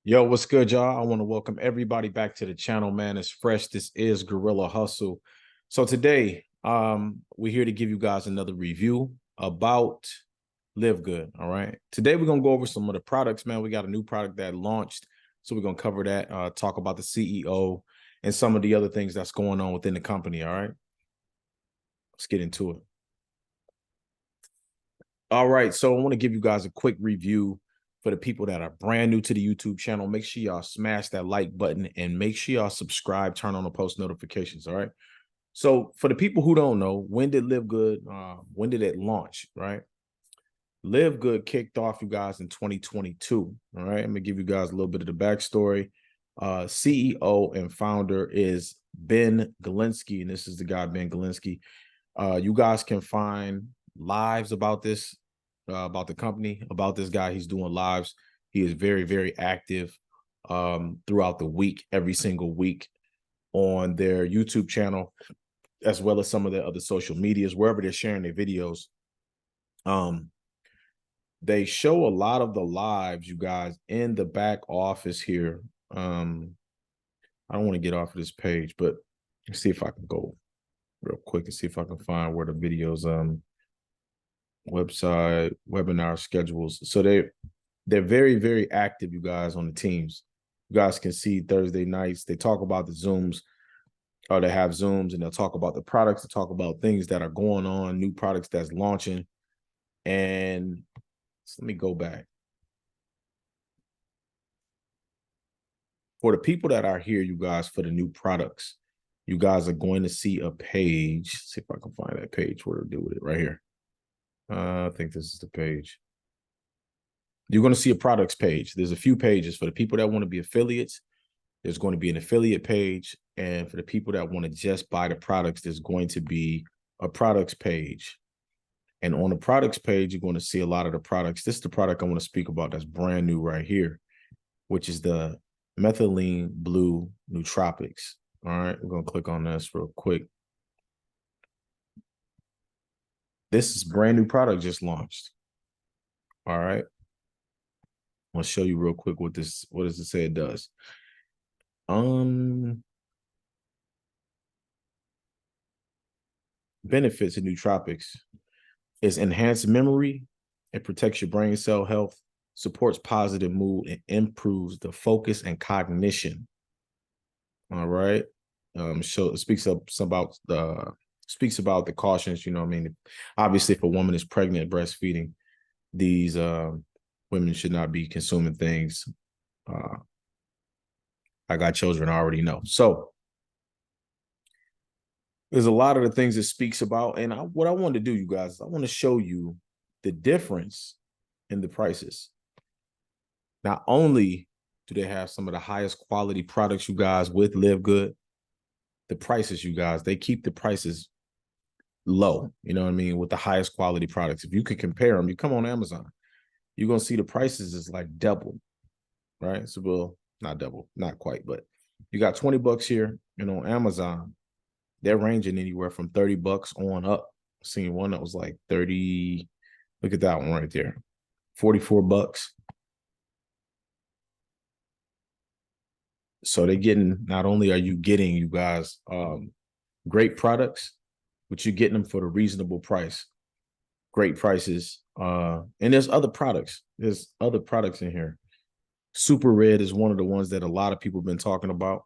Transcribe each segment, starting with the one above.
Yo, what's good, y'all? I want to welcome everybody back to the channel, man. It's fresh. This is Gorilla Hustle. So today, we're here to give you guys another review about LiveGood. All right. Today we're gonna go over some of the products, man. We got a new product that launched, so we're gonna cover that, talk about the CEO and some of the other things that's going on within the company. All right. Let's get into it. All right. So I want to give you guys a quick review. For the people that are brand new to the YouTube channel, make sure y'all smash that like button and make sure y'all subscribe, turn on the post notifications. All right. So for the people who don't know, when did when did it launch? Right. LiveGood kicked off, you guys, in 2022. All right. I'm gonna give you guys a little bit of the backstory. CEO and founder is Ben Galinsky, and this is the guy, Ben Galinsky. You guys can find lives about this, about the company, about this guy. He's doing lives. He is very, very active throughout the week, every single week on their YouTube channel, as well as some of the other social medias, wherever they're sharing their videos. They show a lot of the lives, you guys, in the back office here. I don't want to get off of this page, but let's see if I can go real quick and see if I can find where the videos website, webinar schedules. So they're very, very active, you guys, on the teams. You guys can see Thursday nights, they talk about the Zooms, or they have Zooms, and they'll talk about the products, to talk about things that are going on, new products that's launching. And so let me go back. For the people that are here, you guys, for the new products, you guys are going to see a page. Let's see if I can find that page where to do with it right here. I think this is the page. You're going to see a products page. There's a few pages for the people that want to be affiliates. There's going to be an affiliate page. And for the people that want to just buy the products, there's going to be a products page. And on the products page, you're going to see a lot of the products. This is the product I want to speak about that's brand new right here, which is the Methylene Blue Nootropics. All right, we're going to click on this real quick. This is brand new product just launched. All right. I'll show you real quick what does it say it does. Benefits of nootropics is enhanced memory, it protects your brain cell health, supports positive mood, and improves the focus and cognition. All right. So it speaks about the cautions, you know what I mean? Obviously, if a woman is pregnant, breastfeeding, these women should not be consuming things. I got children, I already know. So there's a lot of the things it speaks about. And what I want to do, you guys, I want to show you the difference in the prices. Not only do they have some of the highest quality products, you guys, with LiveGood, the prices, you guys, they keep the prices low, you know what I mean, with the highest quality products. If you could compare them, you come on Amazon, you're going to see the prices is like double, right? So, well, not double, not quite, but you got 20 bucks here, and on Amazon, they're ranging anywhere from 30 bucks on up. Seeing one that was like 30, look at that one right there, 44 bucks. So they're getting, not only are you getting, you guys, great products, but you're getting them for the reasonable price. Great prices. And there's other products. There's other products in here. Super Red is one of the ones that a lot of people have been talking about.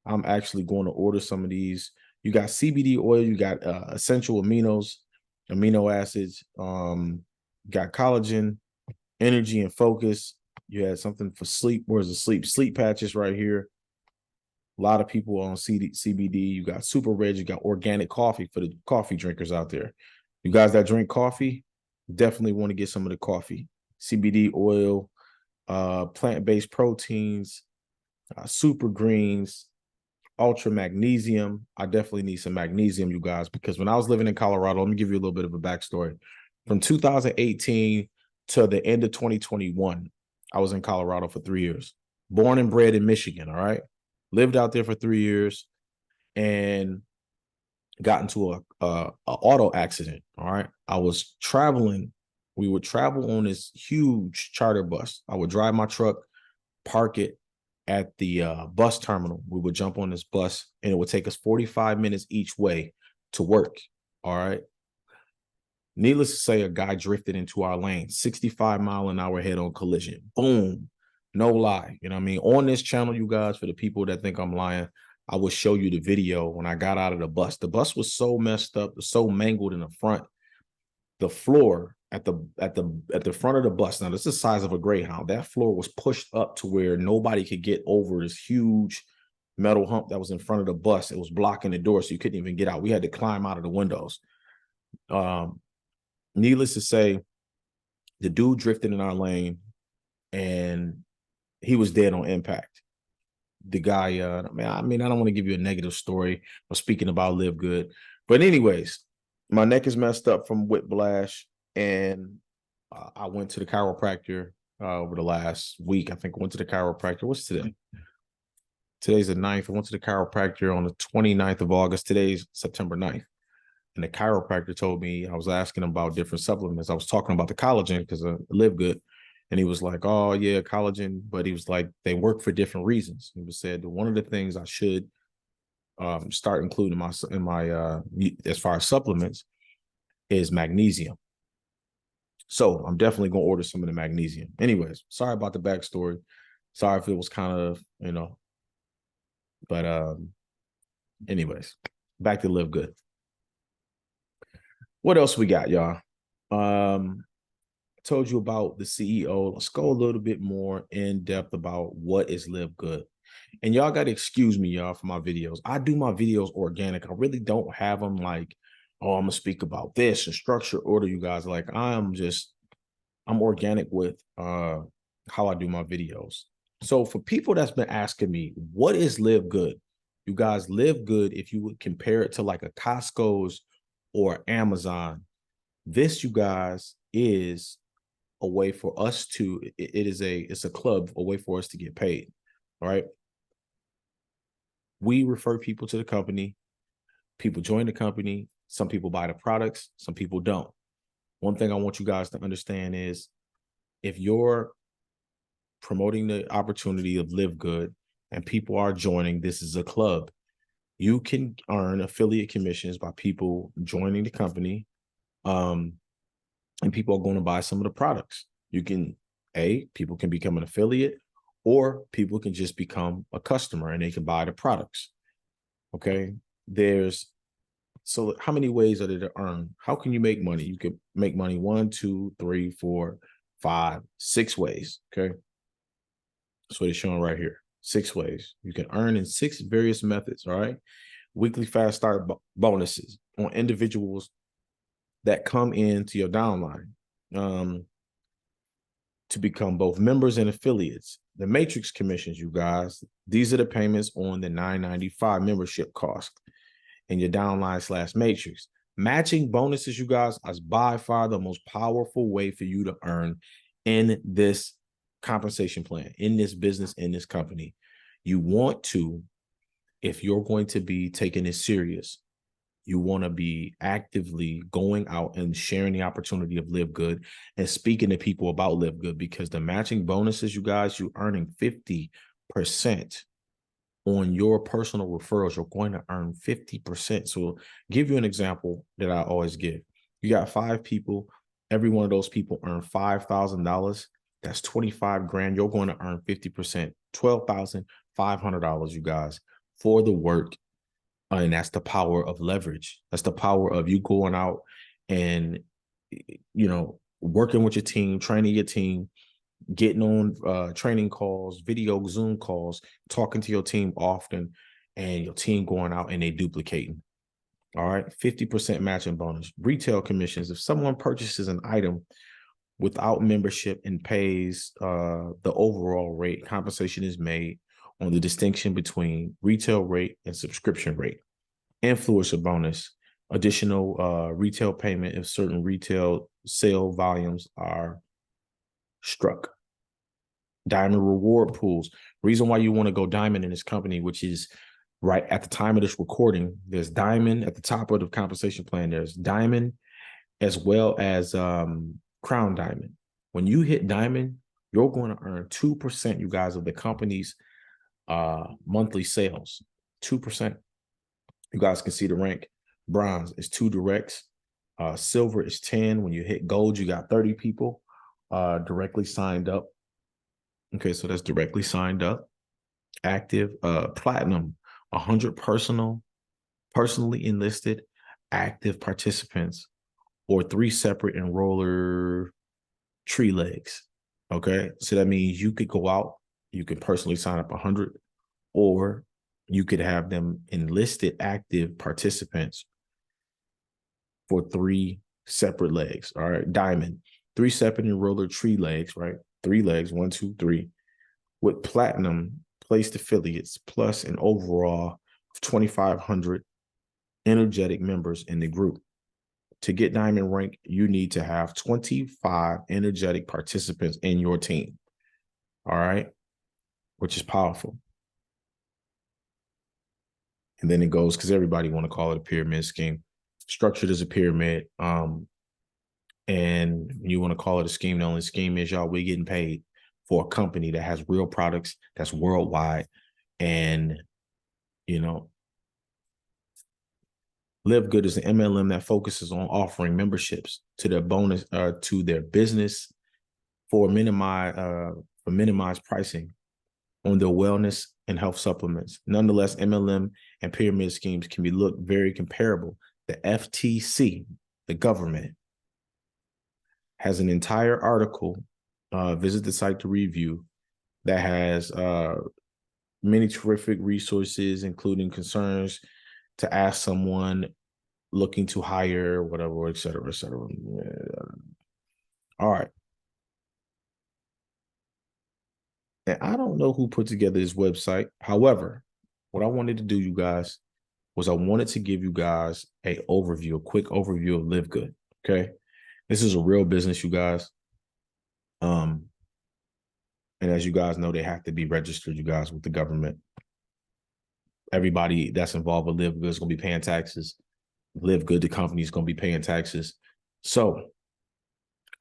I'm actually going to order some of these. You got CBD oil, you got essential amino acids, got collagen, energy and focus. You had something for sleep. Where's the sleep patches right here? A lot of people on CBD. You got Super Red. You got organic coffee for the coffee drinkers out there. You guys that drink coffee, definitely want to get some of the coffee. CBD oil, plant-based proteins, super greens, ultra magnesium. I definitely need some magnesium, you guys, because when I was living in Colorado, let me give you a little bit of a backstory. From 2018 to the end of 2021, I was in Colorado for 3 years. Born and bred in Michigan, all right? Lived out there for 3 years and got into a auto accident, all right? I was traveling. We would travel on this huge charter bus. I would drive my truck, park it, at the bus terminal. We would jump on this bus, and it would take us 45 minutes each way to work. All right. Needless to say, a guy drifted into our lane, 65-mile-an-hour head-on collision. Boom. No lie. You know what I mean? On this channel, you guys, for the people that think I'm lying, I will show you the video when I got out of the bus. The bus was so messed up, so mangled in the front. The floor at the front of the bus, now this is the size of a Greyhound, that floor was pushed up to where nobody could get over this huge metal hump that was in front of the bus. It was blocking the door, so you couldn't even get out. We had to climb out of the windows. Needless to say, the dude drifted in our lane, and he was dead on impact. The guy, I mean, I don't want to give you a negative story of speaking about LiveGood, but anyways, my neck is messed up from whiplash, and I went to the chiropractor over the last week. I think I went to the chiropractor. What's today? Today's the 9th. I went to the chiropractor on the 29th of August. Today's September 9th. And the chiropractor told me, I was asking him about different supplements. I was talking about the collagen because I live good. And he was like, oh, yeah, collagen. But he was like, they work for different reasons. He was said that one of the things I should start including in my as far as supplements is magnesium. So I'm definitely going to order some of the magnesium. Anyways, sorry about the backstory. Sorry if it was kind of, but anyways, back to Live Good. What else we got, y'all? Told you about the CEO. Let's go a little bit more in depth about what is Live Good. And y'all got to excuse me, y'all, for my videos. I do my videos organic. I really don't have them like, oh, I'm going to speak about this and structure order, you guys. Like, I'm organic with how I do my videos. So for people that's been asking me, what is Live Good? You guys, Live Good, if you would compare it to like a Costco's or Amazon, this, you guys, is a way for us to, it's a club, a way for us to get paid. All right. We refer people to the company. People join the company. Some people buy the products. Some people don't. One thing I want you guys to understand is if you're promoting the opportunity of Live Good and people are joining, this is a club. You can earn affiliate commissions by people joining the company. And people are going to buy some of the products. You can, people can become an affiliate, or people can just become a customer and they can buy the products. Okay. So how many ways are there to earn? How can you make money? You can make money 1, 2, 3, 4, 5, 6 ways. Okay. That's what it's showing right here. 6 ways. You can earn in 6 various methods. All right. Weekly fast start bonuses on individuals that come into your downline to become both members and affiliates. The matrix commissions, you guys, these are the payments on the $9.95 membership cost in your downline / matrix. Matching bonuses, you guys, is by far the most powerful way for you to earn in this compensation plan, in this business, in this company. You want to, if you're going to be taking this serious, you want to be actively going out and sharing the opportunity of Live Good and speaking to people about Live Good, because the matching bonuses, you guys, you're earning 50% on your personal referrals. You're going to earn 50%. So give you an example that I always give. You got 5 people. Every one of those people earn $5,000. That's 25 grand. You're going to earn 50%, $12,500, you guys, for the work. And that's the power of leverage. That's the power of you going out and, working with your team, training your team, getting on training calls, video Zoom calls, talking to your team often, and your team going out and they duplicating. All right. 50% matching bonus. Retail commissions. If someone purchases an item without membership and pays the overall rate, compensation is made on the distinction between retail rate and subscription rate. Influencer bonus, additional retail payment if certain retail sale volumes are struck. Diamond reward pools. Reason why you want to go diamond in this company, which is right at the time of this recording, there's diamond at the top of the compensation plan. There's diamond as well as crown diamond. When you hit diamond, you're going to earn 2%, you guys, of the company's monthly sales, 2%. You guys can see the rank. Bronze is 2 directs. Silver is 10. When you hit gold, you got 30 people directly signed up. Okay, so that's directly signed up. Active. Platinum, 100 personally enlisted active participants, or 3 separate enroller tree legs. Okay, so that means you could go out, you could personally sign up 100, or you could have them enlisted active participants for 3 separate legs. All right, diamond, 3 separate enroller tree legs, right? 3 legs, 1, 2, 3, with platinum placed affiliates plus an overall of 2,500 energetic members in the group. To get diamond rank, you need to have 25 energetic participants in your team. All right, which is powerful. And then it goes, because everybody want to call it a pyramid scheme, structured as a pyramid. And you want to call it a scheme. The only scheme is, y'all, we're getting paid for a company that has real products, that's worldwide. And, you know, LiveGood is an MLM that focuses on offering memberships to their bonus, to their business for minimized pricing on their wellness and health supplements. Nonetheless, MLM and pyramid schemes can be looked very comparable. The FTC, the government, has an entire article, visit the site to review, that has many terrific resources, including concerns to ask someone looking to hire, whatever, et cetera, et cetera. All right. And I don't know who put together this website. However, what I wanted to do, you guys, was I wanted to give you guys a quick overview of LiveGood. Okay. This is a real business, you guys. And as you guys know, they have to be registered, you guys, with the government. Everybody that's involved with LiveGood is going to be paying taxes. LiveGood, the company, is going to be paying taxes. So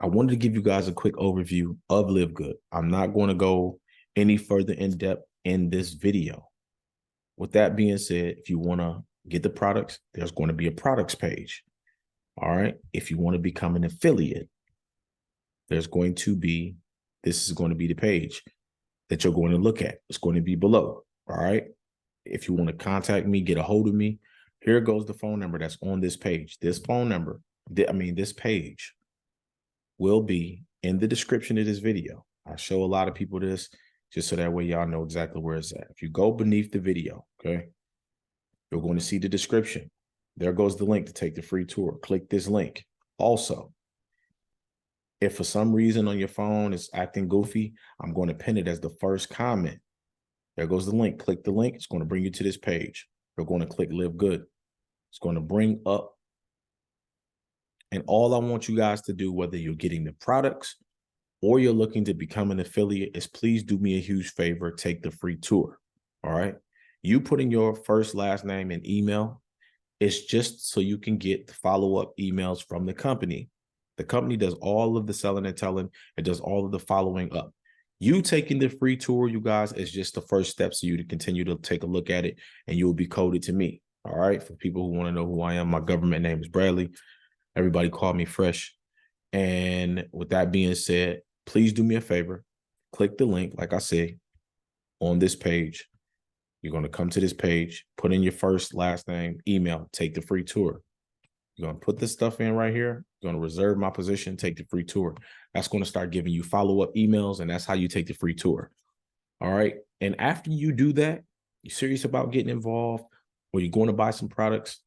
I wanted to give you guys a quick overview of LiveGood. I'm not going to go any further in depth in this video. With that being said, if you want to get the products, there's going to be a products page. All right. If you want to become an affiliate, this is going to be the page that you're going to look at. It's going to be below. All right. If you want to contact me, get a hold of me, here goes the phone number that's on this page. This page will be in the description of this video. I show a lot of people this just so that way y'all know exactly where it's at. If you go beneath the video, okay, you're going to see the description. There goes the link to take the free tour. Click this link. Also, if for some reason on your phone it's acting goofy, I'm going to pin it as the first comment. There goes the link. Click the link. It's going to bring you to this page. You're going to click LiveGood. It's going to bring up. And all I want you guys to do, whether you're getting the products or you're looking to become an affiliate, is please do me a huge favor. Take the free tour. All right. You put in your first, last name, and email. It's just so you can get the follow-up emails from the company. The company does all of the selling and telling. It does all of the following up. You taking the free tour, you guys, is just the first step so you to continue to take a look at it, and you'll be coded to me. All right. For people who want to know who I am, my government name is Bradley. Everybody call me Fresh. And with that being said, please do me a favor. Click the link, like I said, on this page. You're going to come to this page, put in your first, last name, email, take the free tour. You're going to put this stuff in right here. You're going to reserve my position, take the free tour. That's going to start giving you follow-up emails, and that's how you take the free tour. All right. And after you do that, you're serious about getting involved, or you're going to buy some products,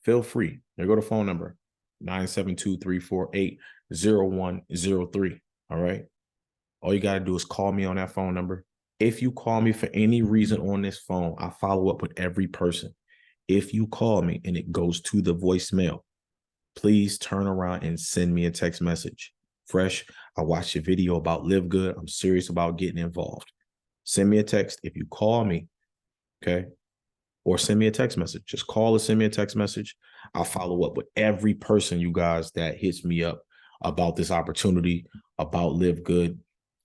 feel free. There go the phone number, 972-348-0103. All right. All you got to do is call me on that phone number. If you call me for any reason on this phone, I follow up with every person. If you call me and it goes to the voicemail, please turn around and send me a text message. Fresh, I watched your video about LiveGood. I'm serious about getting involved. Send me a text if you call me, okay? Or send me a text message. Just call or send me a text message. I'll follow up with every person, you guys, that hits me up about this opportunity, about LiveGood.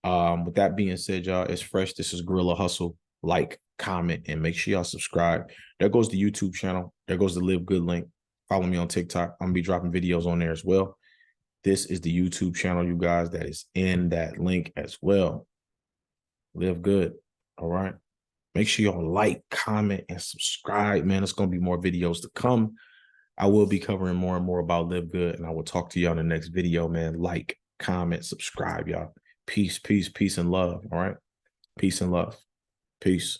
With that being said, y'all, it's Fresh. This is Guerrilla Hustle. like, comment, and make sure y'all subscribe. There goes the YouTube channel. There goes the LiveGood link. Follow me on TikTok. I'm gonna be dropping videos on there as well. This is the YouTube channel, you guys, that is in that link as well. LiveGood. All right. Make sure y'all like, comment, and subscribe, man. It's gonna be more videos to come. I will be covering more and more about LiveGood, and I will talk to y'all in the next video, man. Like, comment, subscribe, y'all. Peace, peace, peace, and love. All right. Peace and love. Peace.